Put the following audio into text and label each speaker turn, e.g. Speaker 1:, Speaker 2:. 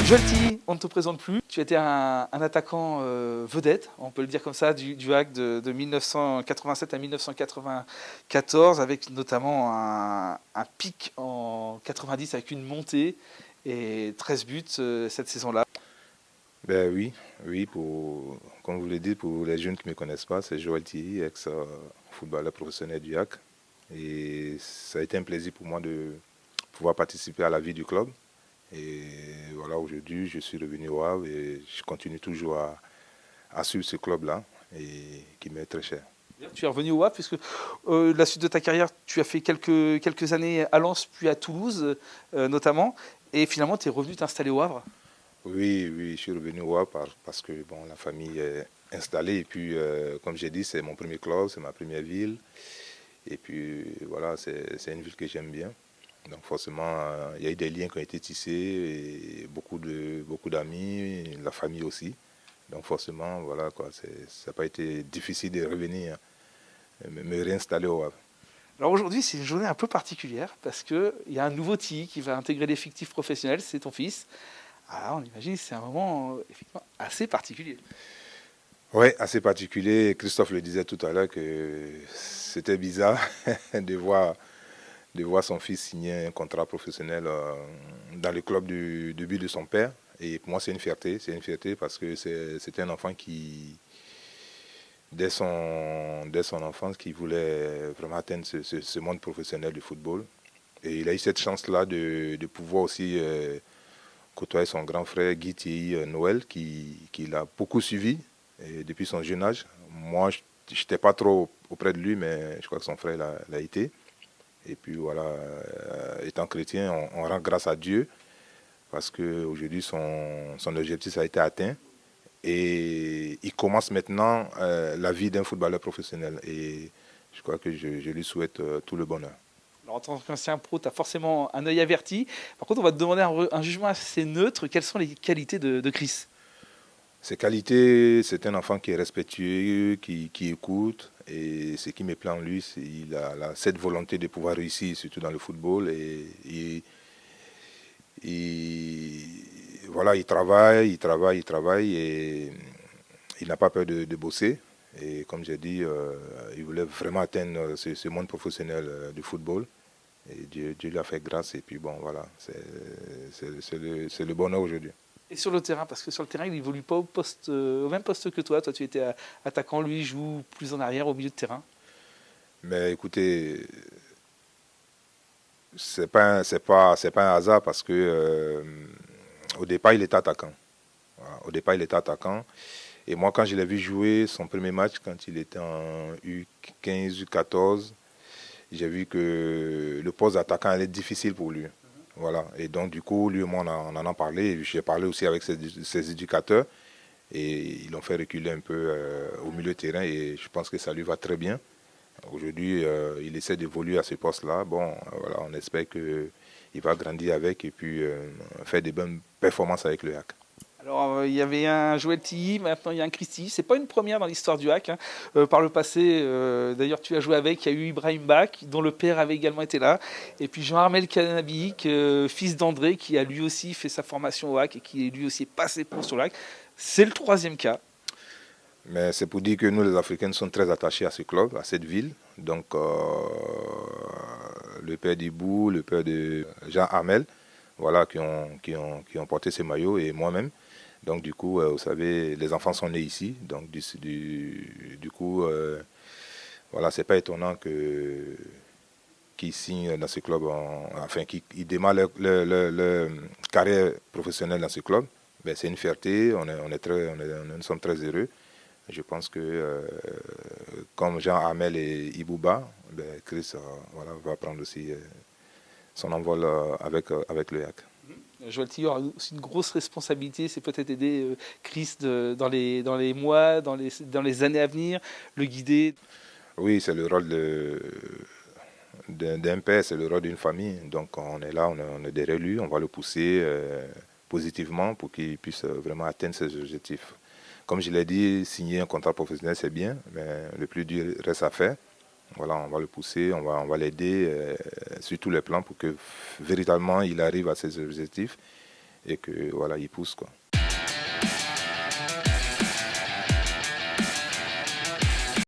Speaker 1: Joël Tilly, on ne te présente plus. Tu étais un attaquant vedette, on peut le dire comme ça, du HAC de 1987 à 1994, avec notamment un pic en 90 avec une montée et 13 buts cette saison-là.
Speaker 2: Ben oui, oui, comme vous le dites, pour les jeunes qui ne me connaissent pas, c'est Joël Tilly, ex-footballeur professionnel du HAC. Et ça a été un plaisir pour moi de pouvoir participer à la vie du club. Et voilà, aujourd'hui, je suis revenu au Havre et je continue toujours à suivre ce club-là et qui m'est très cher.
Speaker 1: Tu es revenu au Havre puisque la suite de ta carrière, tu as fait quelques années à Lens puis à Toulouse notamment. Et finalement, tu es revenu t'installer au Havre.
Speaker 2: Oui, oui, je suis revenu au Havre parce que bon, la famille est installée. Et puis, comme j'ai dit, c'est mon premier club, c'est ma première ville. Et puis, voilà, c'est une ville que j'aime bien. Donc forcément, il y a eu des liens qui ont été tissés, et beaucoup d'amis, la famille aussi. Donc forcément, voilà, quoi, ça n'a pas été difficile de revenir, me réinstaller au Havre.
Speaker 1: Alors aujourd'hui, c'est une journée un peu particulière parce qu'il y a un nouveau Tilly qui va intégrer l'effectif professionnel, c'est ton fils. Alors on imagine que c'est un moment effectivement assez particulier.
Speaker 2: Oui, assez particulier. Christophe le disait tout à l'heure que c'était bizarre de voir son fils signer un contrat professionnel dans le club du but de son père. Et pour moi, c'est une fierté. C'est une fierté parce que c'était un enfant qui, dès son enfance, qui voulait vraiment atteindre ce monde professionnel du football. Et il a eu cette chance-là de pouvoir aussi côtoyer son grand frère Guy Thierry Noël, qui l'a beaucoup suivi et depuis son jeune âge. Moi, je n'étais pas trop auprès de lui, mais je crois que son frère l'a été. Et puis voilà, étant chrétien, on rend grâce à Dieu parce qu'aujourd'hui, son objectif a été atteint. Et il commence maintenant la vie d'un footballeur professionnel. Et je crois que je lui souhaite tout le bonheur.
Speaker 1: Alors en tant qu'ancien pro, tu as forcément un œil averti. Par contre, on va te demander un jugement assez neutre. Quelles sont les qualités de Chris?
Speaker 2: Ses qualités, c'est un enfant qui est respectueux, qui écoute. Et ce qui me plaît en lui, c'est qu'il a cette volonté de pouvoir réussir, surtout dans le football. Voilà, il travaille et il n'a pas peur de bosser. Et comme j'ai dit, il voulait vraiment atteindre ce monde professionnel du football. Et Dieu lui a fait grâce. Et puis bon, voilà, c'est le bonheur aujourd'hui.
Speaker 1: Et sur le terrain, parce que sur le terrain, il n'évolue pas au même poste que toi. Toi, tu étais attaquant, lui, il joue plus en arrière, au milieu de terrain.
Speaker 2: Mais écoutez, c'est pas un hasard parce que au départ, il était attaquant. Voilà, au départ, il était attaquant. Et moi, quand je l'ai vu jouer son premier match, quand il était en U15, U14, j'ai vu que le poste d'attaquant allait être difficile pour lui. Voilà. Et donc, du coup, lui et moi, on en a parlé. J'ai parlé aussi avec ses éducateurs. Et ils l'ont fait reculer un peu au milieu de terrain. Et je pense que ça lui va très bien. Aujourd'hui, il essaie d'évoluer à ce poste-là. Bon, voilà, on espère qu'il va grandir avec et puis faire des bonnes performances avec le HAC.
Speaker 1: Alors, il y avait un Joël Tilly, maintenant il y a un Christy. C'est pas une première dans l'histoire du HAC. Par le passé, d'ailleurs, tu as joué avec. Il y a eu Ibrahim Bach, dont le père avait également été là. Et puis Jean-Armel Canabic, fils d'André, qui a lui aussi fait sa formation au HAC et qui lui aussi est passé pro sur le HAC. C'est le troisième cas.
Speaker 2: Mais c'est pour dire que nous, les Africains, sommes très attachés à ce club, à cette ville. Donc, le père d'Ibou, le père de Jean Hamel, voilà, qui ont porté ces maillots, et moi-même. Donc, du coup, vous savez, les enfants sont nés ici. Donc, du coup, voilà, c'est pas étonnant qu'ils signent dans ce club, enfin, qu'ils démarrent leur carrière professionnelle dans ce club. Ben, c'est une fierté, nous sommes très heureux. Je pense que comme Jean Hamel et Ibouba, ben Chris voilà, va prendre aussi son envol avec le HAC.
Speaker 1: Joël Tilly aura aussi une grosse responsabilité, c'est peut-être aider Chris dans les mois, dans les années à venir, le guider.
Speaker 2: Oui, c'est le rôle d'un père, c'est le rôle d'une famille. Donc on est là, on est derrière lui, on va le pousser positivement pour qu'il puisse vraiment atteindre ses objectifs. Comme je l'ai dit, signer un contrat professionnel, c'est bien, mais le plus dur reste à faire. Voilà, on va le pousser, on va l'aider sur tous les plans pour que véritablement il arrive à ses objectifs. et que voilà, il pousse quoi.